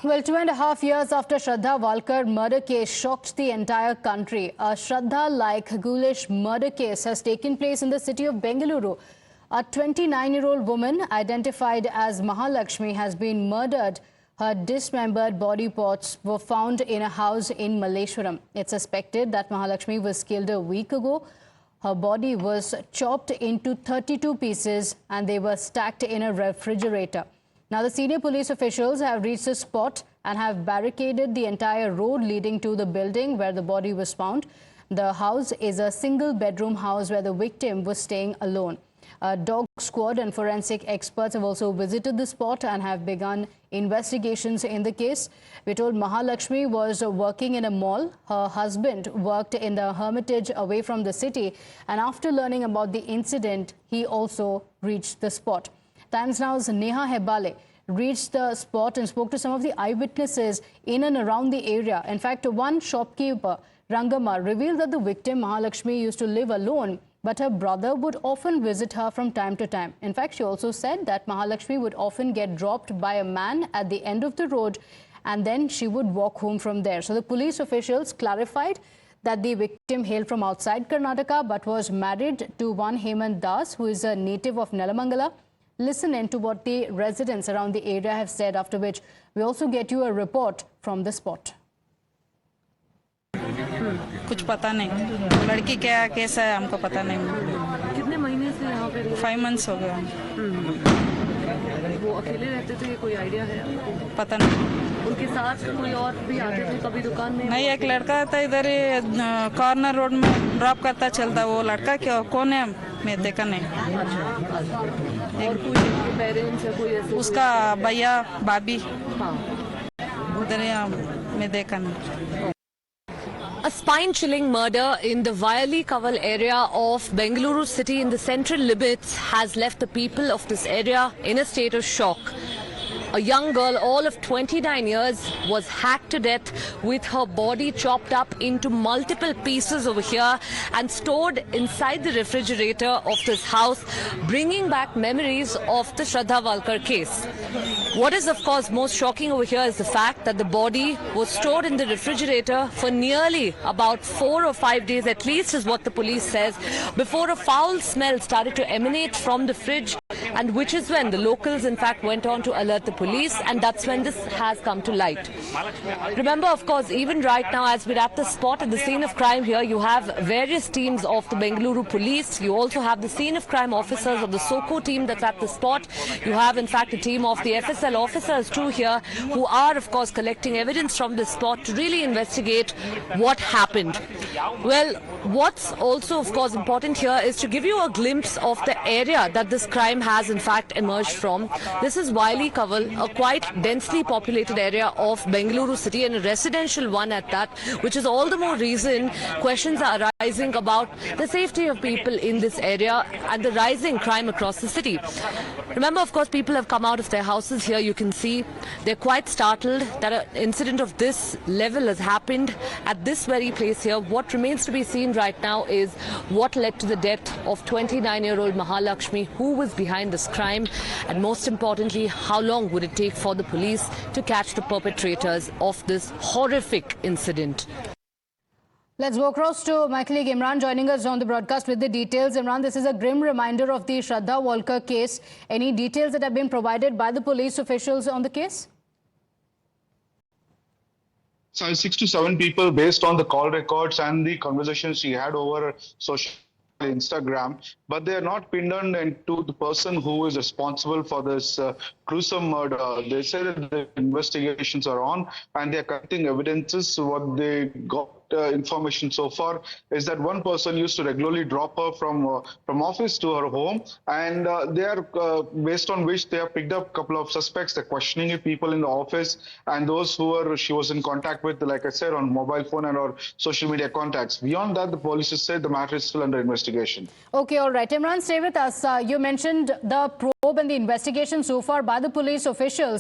Well, 2.5 years after Shraddha Walkar murder case shocked the entire country, a Shraddha-like ghoulish murder case has taken place in the city of Bengaluru. A 29-year-old woman identified as Mahalakshmi has been murdered. Her dismembered body parts were found in a house in Malleshwaram. It's suspected that Mahalakshmi was killed a week ago. Her body was chopped into 32 pieces and they were stacked in a refrigerator. Now, the senior police officials have reached the spot and have barricaded the entire road leading to the building where the body was found. The house is a single-bedroom house where the victim was staying alone. A dog squad and forensic experts have also visited the spot and have begun investigations in the case. We're told Mahalakshmi was working in a mall. Her husband worked in the Hermitage away from the city. And after learning about the incident, he also reached the spot. Times Now's Neha Hebale reached the spot and spoke to some of the eyewitnesses in and around the area. In fact, one shopkeeper, Rangama, revealed that the victim, Mahalakshmi, used to live alone, but her brother would often visit her from time to time. In fact, she also said that Mahalakshmi would often get dropped by a man at the end of the road and then she would walk home from there. So the police officials clarified that the victim hailed from outside Karnataka but was married to one Hemant Das, who is a native of Nelamangala. Listen in to what the residents around the area have said, after which we also get you a report from the spot. कुछ पता नहीं, लड़की क्या कैसा है हमको पता नहीं। कितने महीने से यहाँ पे 5 months हो गया। वो अकेले रहते थे, कोई आइडिया है आपको? पता नहीं। उनके साथ कोई और भी आते थे कभी दुकान में? नहीं, एक लड़का था इधर ही कॉर्नर रोड में ड्रॉप करता चलता। वो लड़का क्या कौन है मैं देखा नहीं। और कोई पेरेंट्स या कोई ऐसे? उसका भैया भाभी उधर मैं देखा नहीं। A spine-chilling murder in the Vayali Kaval area of Bengaluru city in the central limits has left the people of this area in a state of shock. A young girl, all of 29 years, was hacked to death with her body chopped up into multiple pieces over here and stored inside the refrigerator of this house, bringing back memories of the Shraddha Walkar case. What is, of course, most shocking over here is the fact that the body was stored in the refrigerator for nearly about 4 or 5 days, at least is what the police says, before a foul smell started to emanate from the fridge, and which is when the locals in fact went on to alert the police, and that's when this has come to light. Remember, of course, even right now as we're at the spot at the scene of crime here, you have various teams of the Bengaluru police. You also have the scene of crime officers of the SOCO team that's at the spot. You have in fact a team of the FSL officers too here, who are of course collecting evidence from this spot to really investigate what happened. Well, what's also of course important here is to give you a glimpse of the area that this crime has in fact emerged from. This is Vayali Kaval, a quite densely populated area of Bengaluru city, and a residential one at that, which is all the more reason questions are arising about the safety of people in this area and the rising crime across the city. Remember, of course, people have come out of their houses here. You can see they're quite startled that an incident of this level has happened at this very place here. What remains to be seen right now is what led to the death of 29-year-old Mahalakshmi, who was behind this crime, and most importantly, how long would it take for the police to catch the perpetrators of this horrific incident. Let's go across to my colleague Imran, joining us on the broadcast with the details. Imran, this is a grim reminder of the Shraddha Walkar case. Any details that have been provided by the police officials on the case? So 6 to 7 people, based on the call records and the conversations she had over social Instagram, but they are not pinned on to the person who is responsible for this gruesome murder. They say that the investigations are on and they are collecting evidences. What they got information so far is that one person used to regularly drop her from office to her home, and they are based on which they have picked up a couple of suspects. They're questioning people in the office and those who she was in contact with, like I said, on mobile phone and or social media contacts. Beyond that, the police has said the matter is still under investigation. Okay, all right. Imran, stay with us. You mentioned the probe and the investigation so far by the police officials.